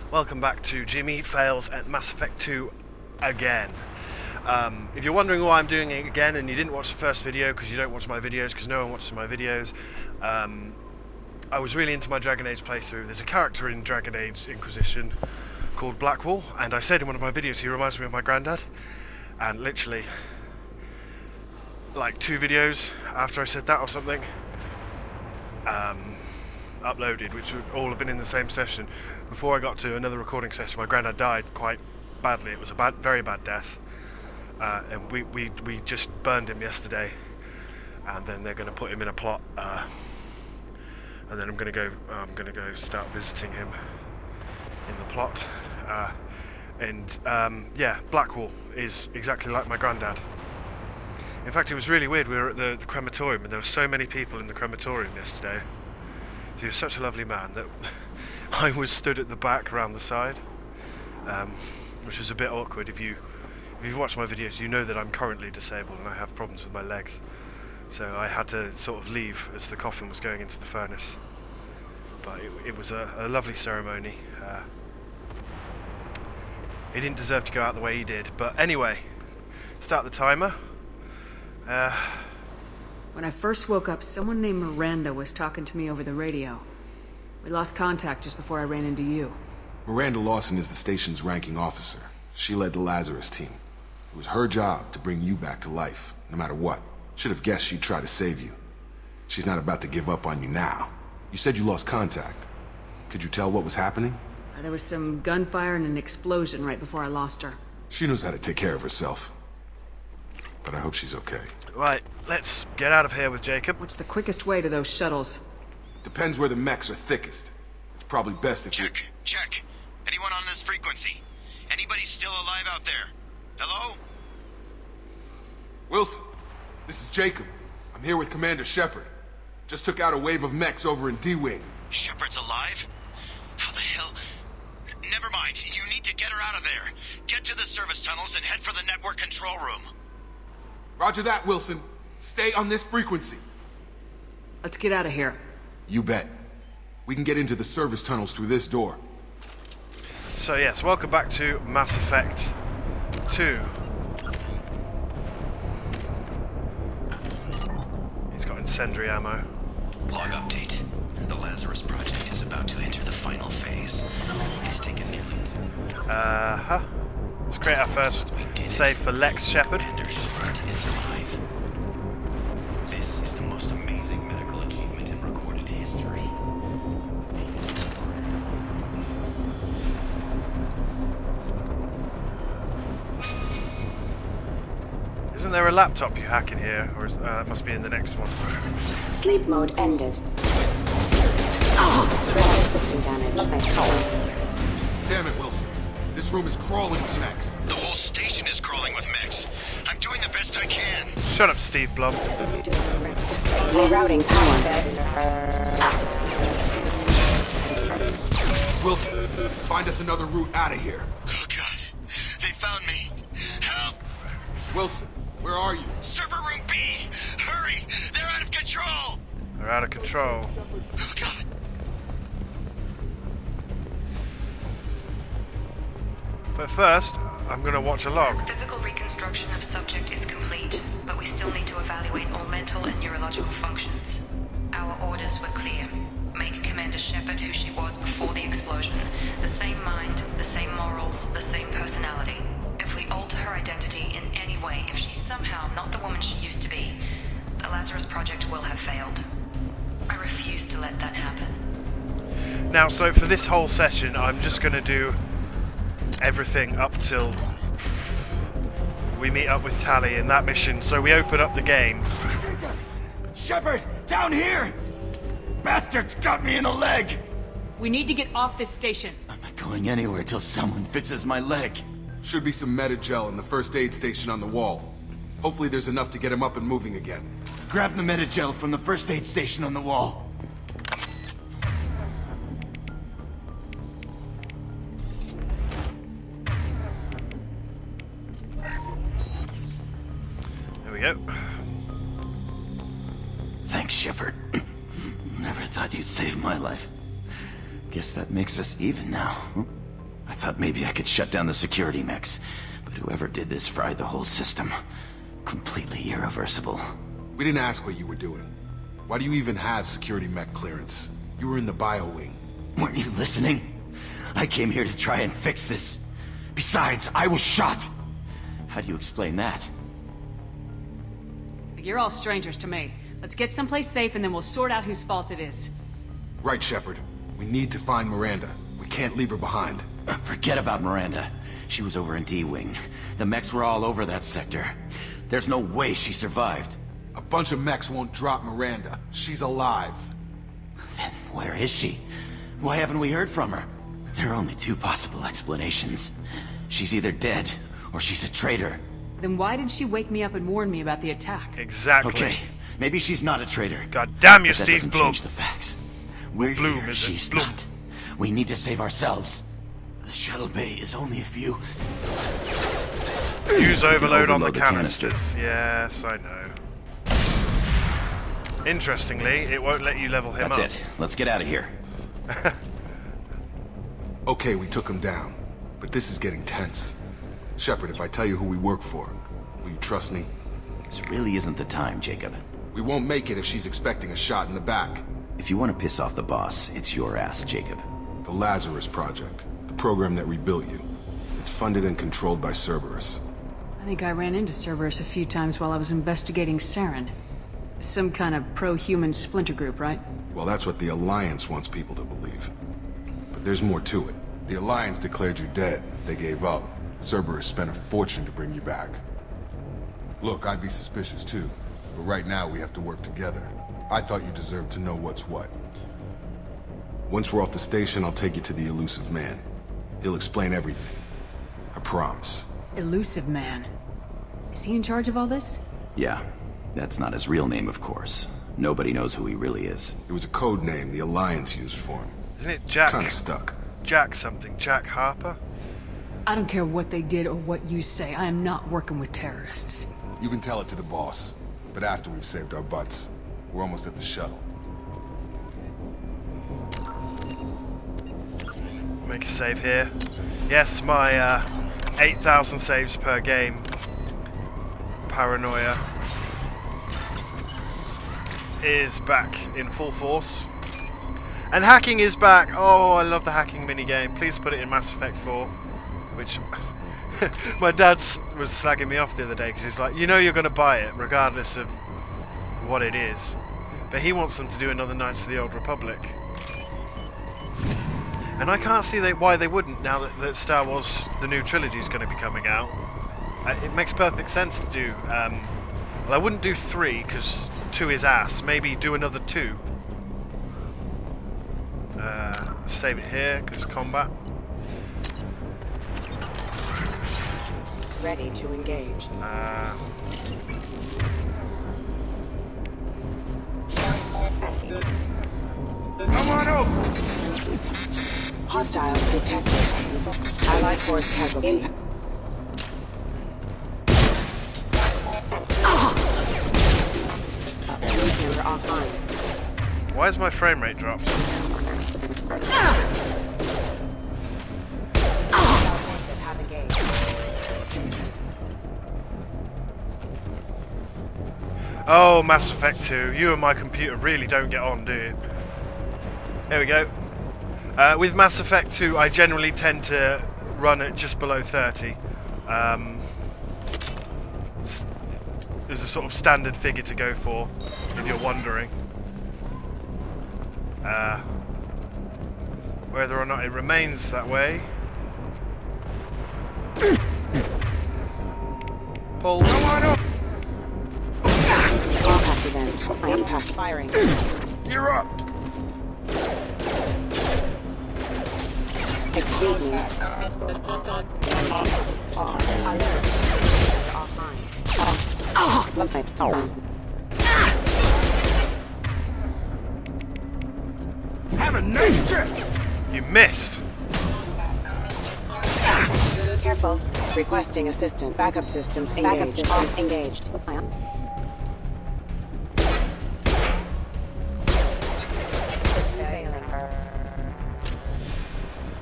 Welcome back to Jimmy Fails at Mass Effect 2 again. If you're wondering why I'm doing it again and you didn't watch the first video because you don't watch my videos, because no one watches my videos, I was really into my Dragon Age playthrough. There's a character in Dragon Age Inquisition called Blackwall, and I said in one of my videos he reminds me of my granddad, and literally like 2 videos after I said that or something, uploaded, which would all have been in the same session. Before I got to another recording session, my granddad died quite badly. It was a very bad death, and we just burned him yesterday, and then they're going to put him in a plot, and then I'm going to go start visiting him in the plot, yeah, Blackwall is exactly like my granddad. In fact, it was really weird. We were at the crematorium, and there were so many people in the crematorium yesterday. He was such a lovely man that I was stood at the back around the side, which was a bit awkward. If you've watched my videos, you know that I'm currently disabled and I have problems with my legs. So I had to sort of leave as the coffin was going into the furnace. But it was a lovely ceremony. He didn't deserve to go out the way he did. But anyway, start the timer. When I first woke up, someone named Miranda was talking to me over the radio. We lost contact just before I ran into you. Miranda Lawson is the station's ranking officer. She led the Lazarus team. It was her job to bring you back to life, no matter what. Should have guessed she'd try to save you. She's not about to give up on you now. You said you lost contact. Could you tell what was happening? There was some gunfire and an explosion right before I lost her. She knows how to take care of herself. But I hope she's okay. Right, let's get out of here with Jacob. What's the quickest way to those shuttles? Depends where the mechs are thickest. It's probably best if you... Check. Anyone on this frequency? Anybody still alive out there? Hello? Wilson, this is Jacob. I'm here with Commander Shepard. Just took out a wave of mechs over in D-Wing. Shepard's alive? How the hell? Never mind. You need to get her out of there. Get to the service tunnels and head for the network control room. Roger that, Wilson. Stay on this frequency. Let's get out of here. You bet. We can get into the service tunnels through this door. So yes, welcome back to Mass Effect 2. He's got incendiary ammo. Log update. The Lazarus project is about to enter the final phase. It's taken nearly... Let's create our first save for Lex Shepard. Commander Shepard is alive. This is the most amazing medical achievement in recorded history. Isn't there a laptop you hack in here, or it must be in the next one? Sleep mode ended. System damage. Nice call. Damn it, Wilson. This room is crawling with mechs. The whole station is crawling with mechs. I'm doing the best I can. Shut up, Steve Blum. Rerouting power. Wilson, find us another route out of here. Oh God, they found me. Help! Wilson, where are you? Server room B! Hurry! They're out of control! They're out of control. Oh God! But first, I'm going to watch a log. Physical reconstruction of subject is complete, but we still need to evaluate all mental and neurological functions. Our orders were clear. Make Commander Shepard who she was before the explosion. The same mind, the same morals, the same personality. If we alter her identity in any way, if she's somehow not the woman she used to be, the Lazarus Project will have failed. I refuse to let that happen. Now, so for this whole session, I'm just going to do everything up till we meet up with Tali in that mission. So we open up the game. Shepard, down here! Bastards got me in the leg! We need to get off this station. I'm not going anywhere till someone fixes my leg. Should be some Medi-gel in the first aid station on the wall. Hopefully there's enough to get him up and moving again. Grab the Medi-gel from the first aid station on the wall. There we go. Thanks, Shepard. Never thought you'd save my life. Guess that makes us even now. I thought maybe I could shut down the security mechs, but whoever did this fried the whole system. Completely irreversible. We didn't ask what you were doing. Why do you even have security mech clearance? You were in the bio wing. Weren't you listening? I came here to try and fix this. Besides, I was shot. How do you explain that? You're all strangers to me. Let's get someplace safe and then we'll sort out whose fault it is. Right, Shepard. We need to find Miranda. We can't leave her behind. Forget about Miranda. She was over in D-Wing. The mechs were all over that sector. There's no way she survived. A bunch of mechs won't drop Miranda. She's alive. Then where is she? Why haven't we heard from her? There are only two possible explanations. She's either dead, or she's a traitor. Then why did she wake me up and warn me about the attack? Exactly. Okay, maybe she's not a traitor. God damn you, But that Steve doesn't Blum. change the facts. We're Bloom, here, is it? she's Bloom. not. We need to save ourselves. The shuttle bay is only a few... Use overload on the overload the canisters. canister. Yes, I know. Interestingly, it won't let you level him That's up. it. Let's get out of here. Okay, we took him down. But this is getting tense. Shepard, if I tell you who we work for, will you trust me? This really isn't the time, Jacob. We won't make it if she's expecting a shot in the back. If you want to piss off the boss, it's your ass, Jacob. The Lazarus Project. The program that rebuilt you. It's funded and controlled by Cerberus. I think I ran into Cerberus a few times while I was investigating Saren. Some kind of pro-human splinter group, right? Well, that's what the Alliance wants people to believe. But there's more to it. The Alliance declared you dead. They gave up. Cerberus spent a fortune to bring you back. Look, I'd be suspicious too. But right now we have to work together. I thought you deserved to know what's what. Once we're off the station, I'll take you to the Illusive Man. He'll explain everything. I promise. Illusive Man. Is he in charge of all this? Yeah, that's not his real name, of course. Nobody knows who he really is. It was a code name the Alliance used for him. Isn't it Jack? Kinda stuck. Jack something. Jack Harper? I don't care what they did or what you say. I am not working with terrorists. You can tell it to the boss. But after we've saved our butts. We're almost at the shuttle. Make a save here. Yes, my 8,000 saves per game. Paranoia is back in full force. And hacking is back. Oh, I love the hacking minigame. Please put it in Mass Effect 4. Which my dad was slagging me off the other day because he's like, you know you're going to buy it regardless of what it is. But he wants them to do another Knights of the Old Republic. And I can't see why they wouldn't now that Star Wars, the new trilogy, is going to be coming out. It makes perfect sense to do. Well, I wouldn't do 3 because 2 is ass. Maybe do another 2. Save it here because combat. Ready to engage. Come on over! Hostiles detected. Allied force casualty. Commander offline. Why is my frame rate dropped? Have engaged. Oh, Mass Effect 2. You and my computer really don't get on, do you? There we go. With Mass Effect 2, I generally tend to run at just below 30. There's a sort of standard figure to go for, if you're wondering. Whether or not it remains that way. Pull. All copy then. I am past firing. You're up! Excuse me. Alert. Offline. Have a nice trip! You missed. Careful. Requesting assistance. Backup systems engaged. Backup systems engaged.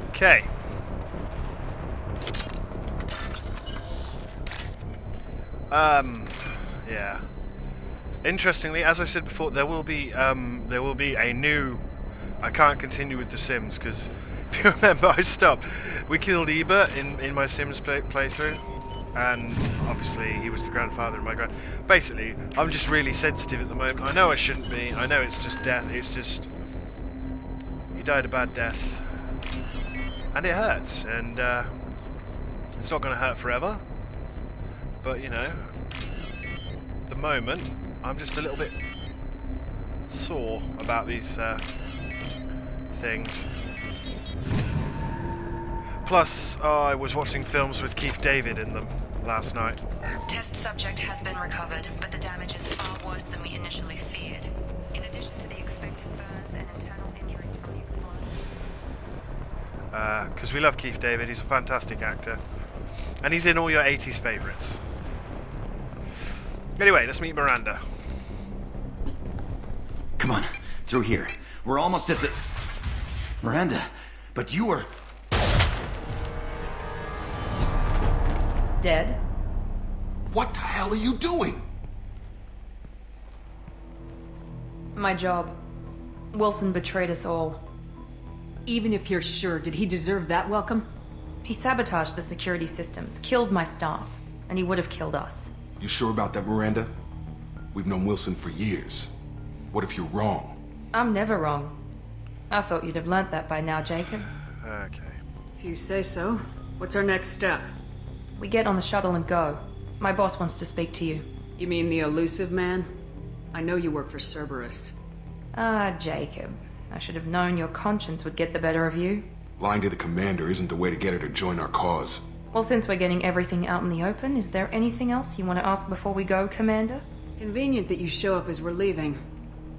Okay. Yeah. Interestingly, as I said before, there will be a new... I can't continue with The Sims, because if you remember, I stopped. We killed Ebert in my Sims playthrough, and obviously he was the grandfather of my Basically, I'm just really sensitive at the moment. I know I shouldn't be. I know it's just death. It's just... He died a bad death. And it hurts, and it's not going to hurt forever. But, you know, at the moment, I'm just a little bit sore about these things. Plus, I was watching films with Keith David in them last night. Test subject has been recovered, but the damage is far worse than we initially feared. In addition to the expected burns and internal injuries from the explosion. Because we love Keith David, he's a fantastic actor. And he's in all your 80s favourites. Anyway, let's meet Miranda. Come on, through here. We're almost at the... Miranda, but you were... Dead? What the hell are you doing? My job. Wilson betrayed us all. Even if you're sure, did he deserve that welcome? He sabotaged the security systems, killed my staff, and he would have killed us. You sure about that, Miranda? We've known Wilson for years. What if you're wrong? I'm never wrong. I thought you'd have learnt that by now, Jacob. Okay. If you say so. What's our next step? We get on the shuttle and go. My boss wants to speak to you. You mean the Illusive man? I know you work for Cerberus. Ah, Jacob. I should have known your conscience would get the better of you. Lying to the commander isn't the way to get her to join our cause. Well, since we're getting everything out in the open, is there anything else you want to ask before we go, Commander? Convenient that you show up as we're leaving.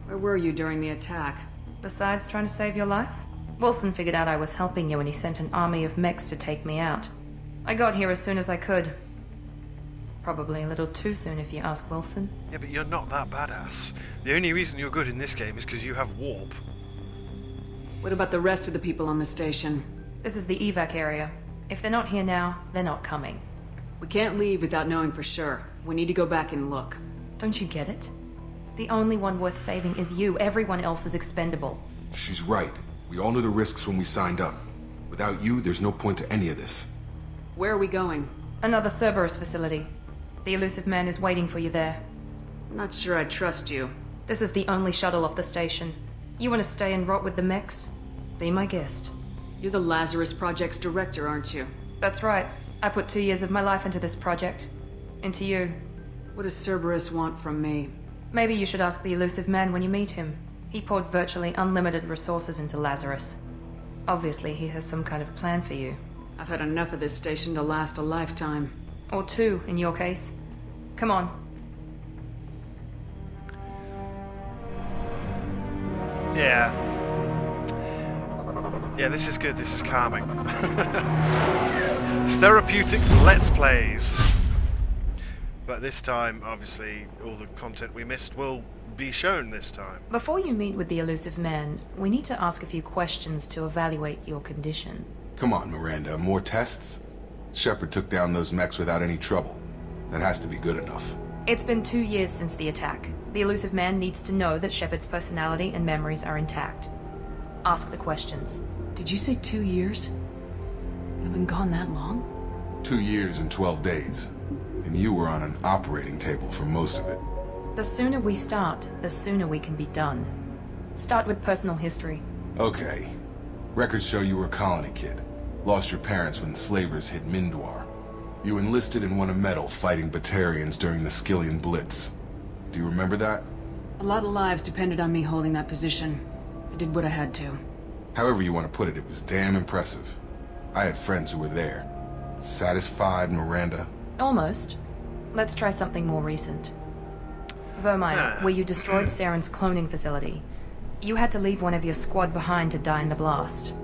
Where were you during the attack? Besides trying to save your life? Wilson figured out I was helping you when he sent an army of mechs to take me out. I got here as soon as I could. Probably a little too soon if you ask Wilson. Yeah, but you're not that badass. The only reason you're good in this game is because you have warp. What about the rest of the people on the station? This is the evac area. If they're not here now, they're not coming. We can't leave without knowing for sure. We need to go back and look. Don't you get it? The only one worth saving is you. Everyone else is expendable. She's right. We all knew the risks when we signed up. Without you, there's no point to any of this. Where are we going? Another Cerberus facility. The Illusive man is waiting for you there. I'm not sure I trust you. This is the only shuttle off the station. You want to stay and rot with the mechs? Be my guest. You're the Lazarus Project's director, aren't you? That's right. I put 2 years of my life into this project. Into you. What does Cerberus want from me? Maybe you should ask the Illusive man when you meet him. He poured virtually unlimited resources into Lazarus. Obviously, he has some kind of plan for you. I've had enough of this station to last a lifetime. Or 2, in your case. Come on. Yeah. Yeah, this is good. This is calming. Therapeutic Let's Plays. But this time, obviously, all the content we missed will be shown this time. Before you meet with the Illusive man, we need to ask a few questions to evaluate your condition. Come on, Miranda. More tests? Shepard took down those mechs without any trouble. That has to be good enough. It's been 2 years since the attack. The Illusive man needs to know that Shepard's personality and memories are intact. Ask the questions. Did you say 2 years? I've been gone that long? 2 years and 12 days. And you were on an operating table for most of it. The sooner we start, the sooner we can be done. Start with personal history. Okay. Records show you were a colony kid. Lost your parents when slavers hit Mindwar. You enlisted and won a medal fighting Batarians during the Skillian Blitz. Do you remember that? A lot of lives depended on me holding that position. I did what I had to. However you want to put it, it was damn impressive. I had friends who were there. Satisfied, Miranda? Almost. Let's try something more recent. Vermine, where you destroyed Saren's cloning facility. You had to leave one of your squad behind to die in the blast.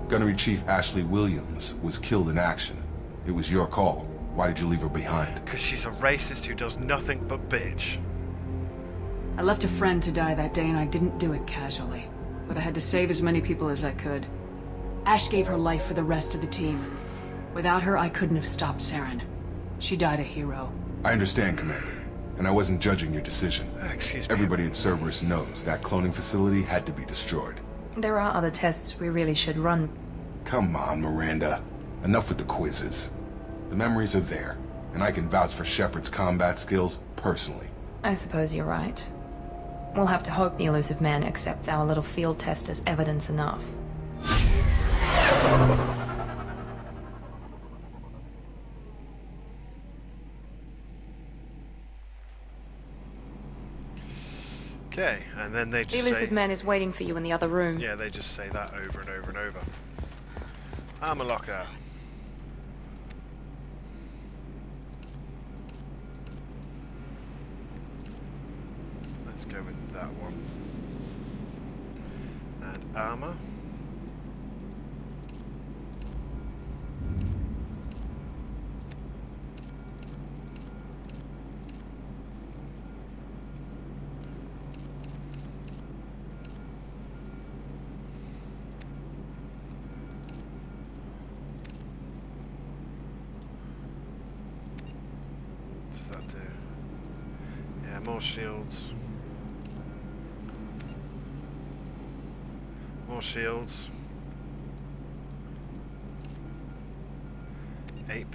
Gunnery Chief Ashley Williams was killed in action. It was your call. Why did you leave her behind? Because she's a racist who does nothing but bitch. I left a friend to die that day and I didn't do it casually. But I had to save as many people as I could. Ash gave her life for the rest of the team. Without her, I couldn't have stopped Saren. She died a hero. I understand, Commander. And I wasn't judging your decision. Excuse me. Everybody at Cerberus knows that cloning facility had to be destroyed. There are other tests we really should run. Come on, Miranda. Enough with the quizzes. The memories are there, and I can vouch for Shepard's combat skills personally. I suppose you're right. We'll have to hope the Illusive Man accepts our little field test as evidence enough. Okay, and then they just The Illusive say... Man is waiting for you in the other room. Yeah, they just say that over and over and over. Armor locker. Let's go with that one. And armor. What does that do? Yeah, more shields. More shields. 8%.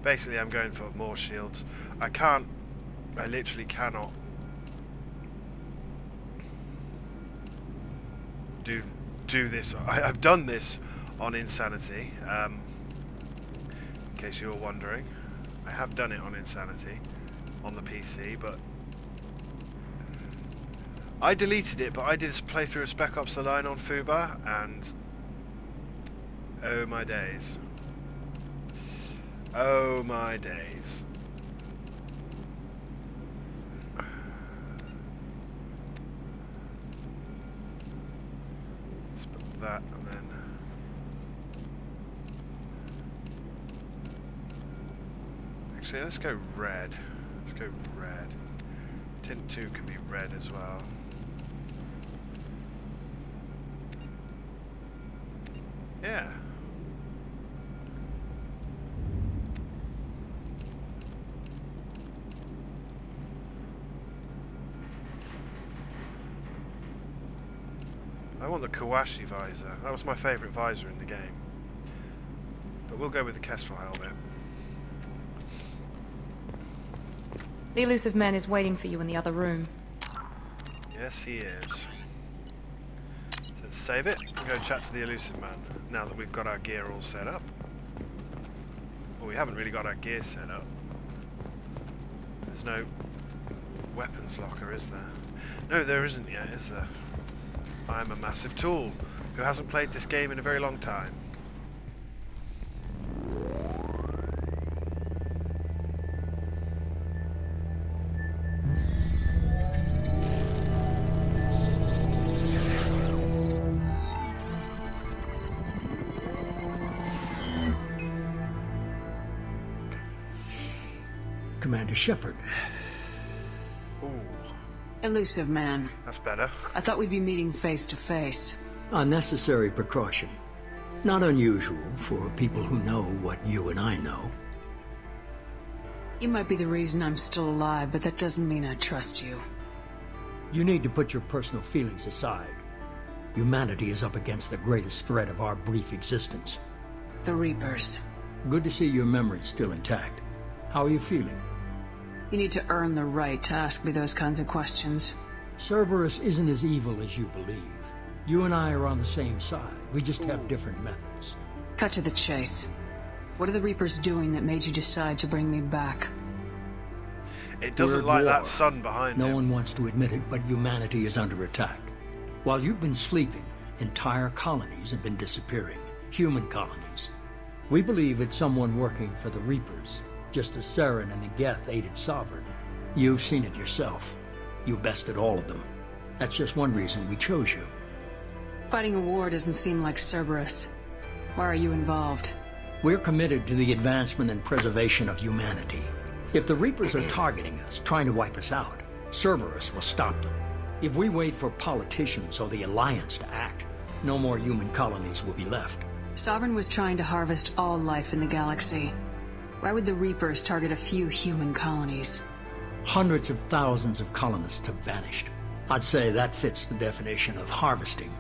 Basically, I'm going for more shields. I literally cannot do this. I've done this on Insanity, in case you were wondering. I have done it on Insanity, on the PC, but I deleted it, but I did a playthrough of Spec Ops: The Line on Fuba, and oh my days. Oh my days. Let's put that and then... Actually, let's go red. Let's go red. Tint 2 can be red as well. Yeah. I want the Kawashi visor. That was my favourite visor in the game. But we'll go with the Kestrel helmet. The Illusive Man is waiting for you in the other room. Yes, he is. So let's save it and go chat to the Illusive Man, now that we've got our gear all set up. Well, we haven't really got our gear set up. There's no weapons locker, is there? No, there isn't yet, is there? I'm a massive tool who hasn't played this game in a very long time. Commander Shepard. Ooh, Illusive Man. that's better. I thought we'd be meeting face to face. Unnecessary precaution. Not unusual for people who know what you and I know. You might be the reason I'm still alive, but that doesn't mean I trust you. You need to put your personal feelings aside. Humanity is up against the greatest threat of our brief existence. The Reapers. Good to see your memory's still intact. How are you feeling? You need to earn the right to ask me those kinds of questions. Cerberus isn't as evil as you believe. You and I are on the same side. We just have different methods. Cut to the chase. What are the Reapers doing that made you decide to bring me back? It doesn't We're at like war. that sun behind No him. one wants to admit it, but humanity is under attack. While you've been sleeping, entire colonies have been disappearing. Human colonies. We believe it's someone working for the Reapers, just as Saren and Geth aided Sovereign. You've seen it yourself. You bested all of them. That's just one reason we chose you. Fighting a war doesn't seem like Cerberus. Why are you involved? We're committed to the advancement and preservation of humanity. If the Reapers are targeting us, trying to wipe us out, Cerberus will stop them. If we wait for politicians or the Alliance to act, no more human colonies will be left. Sovereign was trying to harvest all life in the galaxy. Why would the Reapers target a few human colonies? Hundreds of thousands of colonists have vanished. I'd say that fits the definition of harvesting.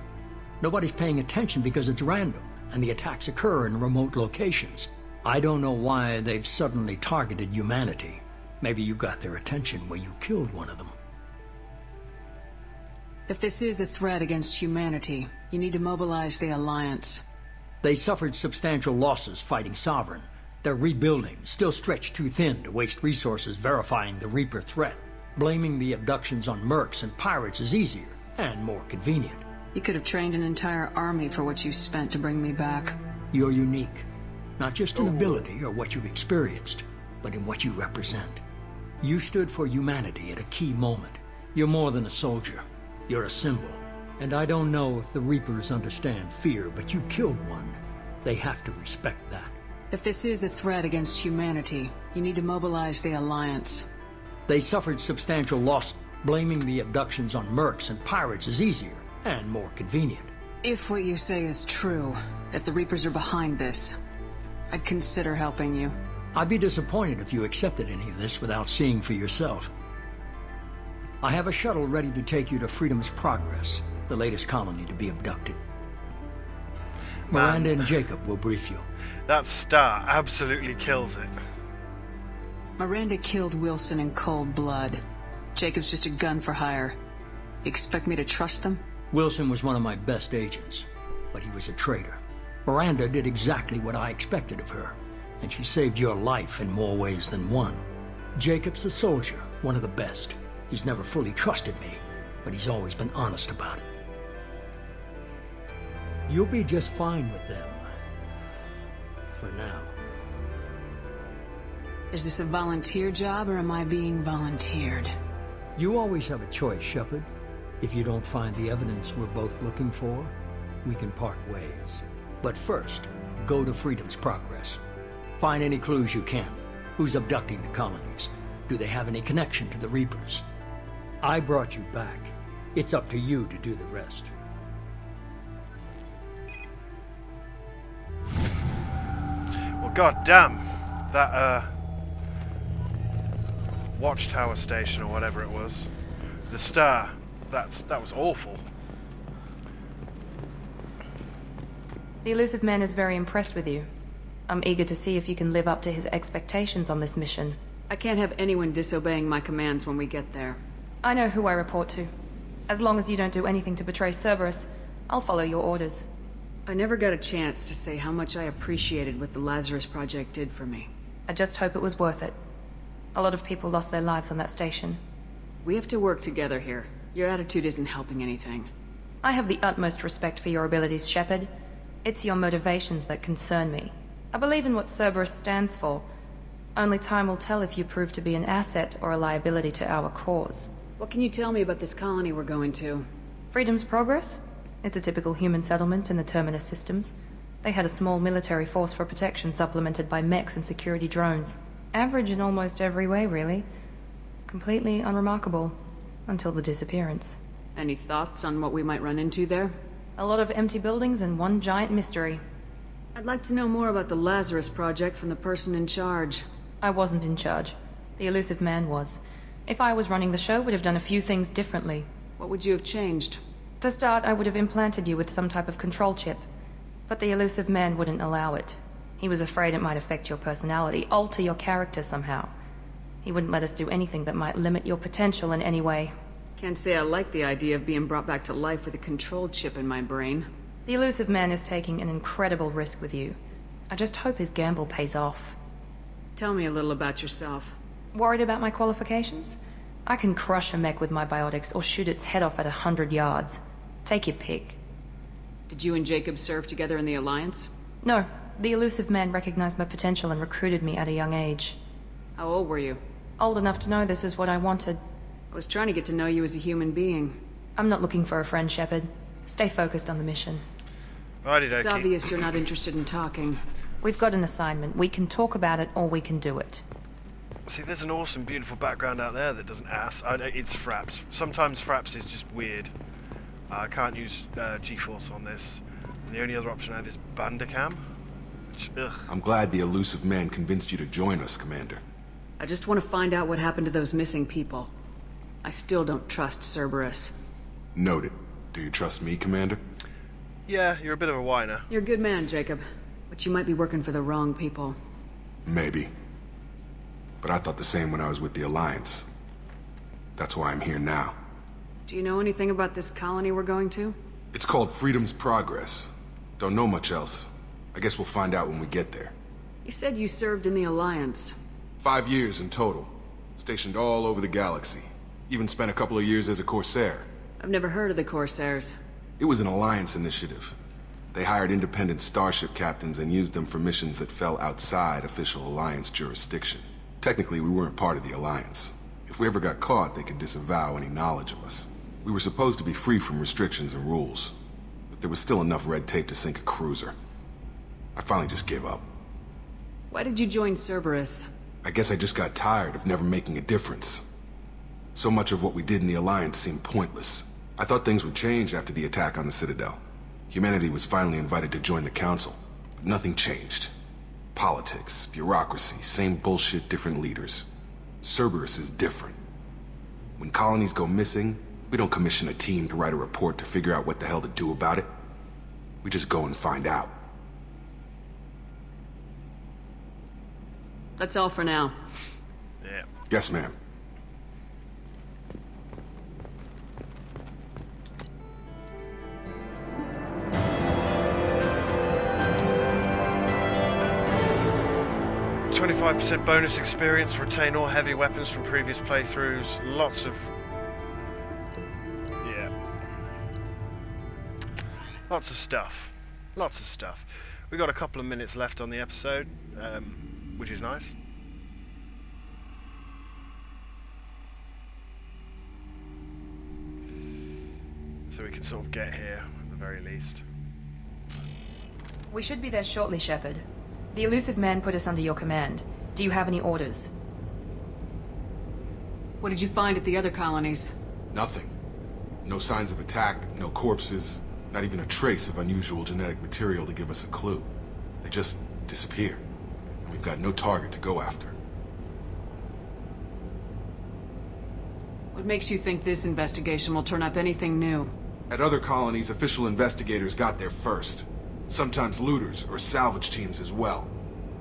Nobody's paying attention because it's random, and the attacks occur in remote locations. I don't know why they've suddenly targeted humanity. Maybe you got their attention when you killed one of them. If this is a threat against humanity, you need to mobilize the Alliance. They suffered substantial losses fighting Sovereign. They're rebuilding, still stretched too thin to waste resources verifying the Reaper threat. Blaming the abductions on mercs and pirates is easier, and more convenient. You could have trained an entire army for what you spent to bring me back. You're unique. Not just in ability or what you've experienced, but in what you represent. You stood for humanity at a key moment. You're more than a soldier. You're a symbol. And I don't know if the Reapers understand fear, but you killed one. They have to respect that. If this is a threat against humanity, you need to mobilize the Alliance. They suffered substantial loss. Blaming the abductions on mercs and pirates is easier, and more convenient. If what you say is true, if the Reapers are behind this, I'd consider helping you. I'd be disappointed if you accepted any of this without seeing for yourself. I have a shuttle ready to take you to Freedom's Progress, the latest colony to be abducted. Miranda and Jacob will brief you. That star absolutely kills it. Miranda killed Wilson in cold blood. Jacob's just a gun for hire. You expect me to trust them? Wilson was one of my best agents, but he was a traitor. Miranda did exactly what I expected of her, and she saved your life in more ways than one. Jacob's a soldier, one of the best. He's never fully trusted me, but he's always been honest about it. You'll be just fine with them. For now. Is this a volunteer job, or am I being volunteered? You always have a choice, Shepard. If you don't find the evidence we're both looking for, we can part ways. But first, go to Freedom's Progress. Find any clues you can. Who's abducting the colonies? Do they have any connection to the Reapers? I brought you back. It's up to you to do the rest. Well, goddamn, that watchtower station or whatever it was, the star, that was awful. The Illusive Man is very impressed with you. I'm eager to see if you can live up to his expectations on this mission. I can't have anyone disobeying my commands when we get there. I know who I report to. As long as you don't do anything to betray Cerberus, I'll follow your orders. I never got a chance to say how much I appreciated what the Lazarus Project did for me. I just hope it was worth it. A lot of people lost their lives on that station. We have to work together here. Your attitude isn't helping anything. I have the utmost respect for your abilities, Shepard. It's your motivations that concern me. I believe in what Cerberus stands for. Only time will tell if you prove to be an asset or a liability to our cause. What can you tell me about this colony we're going to? Freedom's Progress? It's a typical human settlement in the Terminus systems. They had a small military force for protection supplemented by mechs and security drones. Average in almost every way, really. Completely unremarkable. Until the disappearance. Any thoughts on what we might run into there? A lot of empty buildings and one giant mystery. I'd like to know more about the Lazarus Project from the person in charge. I wasn't in charge. The Illusive Man was. If I was running the show, would have done a few things differently. What would you have changed? To start, I would have implanted you with some type of control chip. But the Illusive Man wouldn't allow it. He was afraid it might affect your personality, alter your character somehow. He wouldn't let us do anything that might limit your potential in any way. Can't say I like the idea of being brought back to life with a control chip in my brain. The Illusive Man is taking an incredible risk with you. I just hope his gamble pays off. Tell me a little about yourself. Worried about my qualifications? I can crush a mech with my biotics or shoot its head off at 100 yards. Take your pick. Did you and Jacob serve together in the Alliance? No. The Illusive Man recognized my potential and recruited me at a young age. How old were you? Old enough to know this is what I wanted. I was trying to get to know you as a human being. I'm not looking for a friend, Shepard. Stay focused on the mission. Righty-dokey. It's obvious you're not interested in talking. We've got an assignment. We can talk about it or we can do it. See, there's an awesome, beautiful background out there that doesn't ask. It's Fraps. Sometimes Fraps is just weird. I can't use G-Force on this. And the only other option I have is Bandicam. Which, ugh. I'm glad the Illusive man convinced you to join us, Commander. I just want to find out what happened to those missing people. I still don't trust Cerberus. Noted. Do you trust me, Commander? Yeah, you're a bit of a whiner. You're a good man, Jacob. But you might be working for the wrong people. Maybe. But I thought the same when I was with the Alliance. That's why I'm here now. Do you know anything about this colony we're going to? It's called Freedom's Progress. Don't know much else. I guess we'll find out when we get there. You said you served in the Alliance. 5 years in total. Stationed all over the galaxy. Even spent a couple of years as a Corsair. I've never heard of the Corsairs. It was an Alliance initiative. They hired independent starship captains and used them for missions that fell outside official Alliance jurisdiction. Technically, we weren't part of the Alliance. If we ever got caught, they could disavow any knowledge of us. We were supposed to be free from restrictions and rules, but there was still enough red tape to sink a cruiser. I finally just gave up. Why did you join Cerberus? I guess I just got tired of never making a difference. So much of what we did in the Alliance seemed pointless. I thought things would change after the attack on the Citadel. Humanity was finally invited to join the Council, but nothing changed. Politics, bureaucracy, same bullshit, different leaders. Cerberus is different. When colonies go missing, we don't commission a team to write a report to figure out what the hell to do about it. We just go and find out. That's all for now. Yeah. Yes, ma'am. %25 bonus experience, retain all heavy weapons from previous playthroughs, lots of... yeah. Lots of stuff. Lots of stuff. We got a couple of minutes left on the episode, which is nice. So we can sort of get here, at the very least. We should be there shortly, Shepard. The Illusive man put us under your command. Do you have any orders? What did you find at the other colonies? Nothing. No signs of attack, no corpses, not even a trace of unusual genetic material to give us a clue. They just disappear, and we've got no target to go after. What makes you think this investigation will turn up anything new? At other colonies, official investigators got there first. Sometimes looters or salvage teams as well.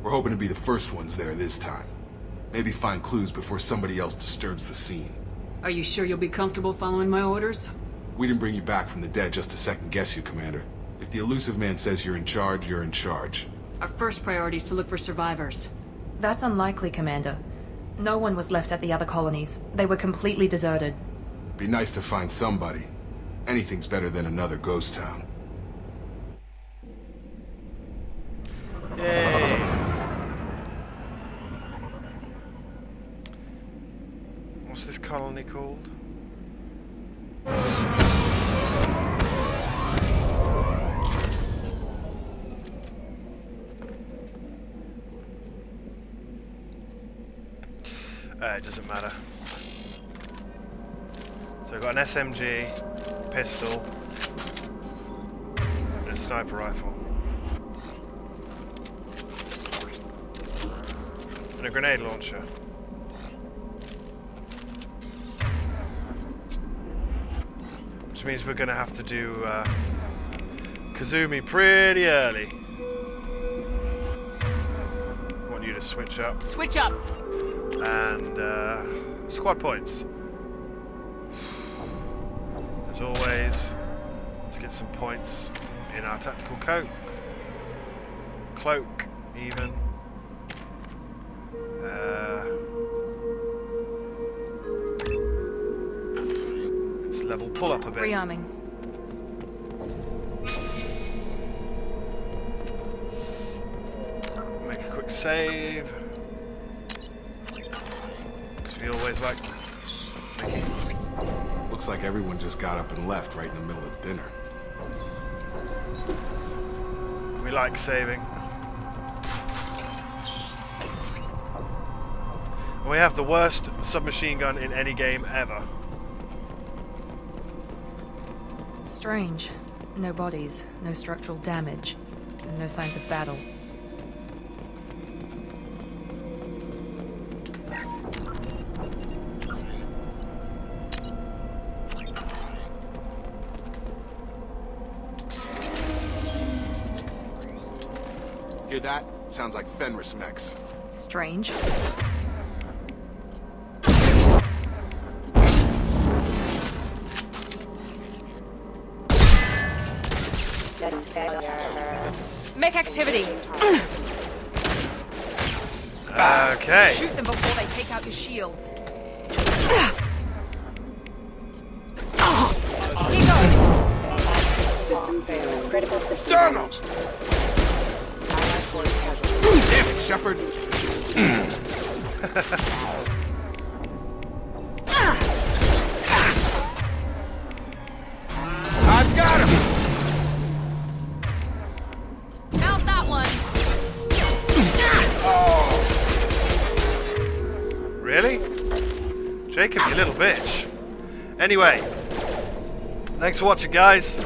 We're hoping to be the first ones there this time. Maybe find clues before somebody else disturbs the scene. Are you sure you'll be comfortable following my orders? We didn't bring you back from the dead just to second guess you, Commander. If the Illusive man says you're in charge, you're in charge. Our first priority is to look for survivors. That's unlikely, Commander. No one was left at the other colonies. They were completely deserted. Be nice to find somebody. Anything's better than another ghost town. Yay! What's this colony called? It doesn't matter. So we've got an SMG, pistol, and a sniper rifle. And a grenade launcher. Which means we're going to have to do Kazumi pretty early. I want you to switch up. Switch up! And squad points. As always, let's get some points in our tactical cloak even. Let's level pull up a bit. Rearming. Make a quick save. Because we always like making... Looks like everyone just got up and left right in the middle of dinner. We like saving. And we have the worst submachine gun in any game ever. Strange. No bodies, no structural damage, and no signs of battle. Hear that? Sounds like Fenris mechs. Strange. Mech activity! Okay. Shoot them before they take out your shields. Keep going! System failure. Critical system Sternal! damage. Allied force casualty. Damn it, Shepard! I've got him! Out that one! Really? Jacob, you little bitch. Anyway, thanks for watching, guys.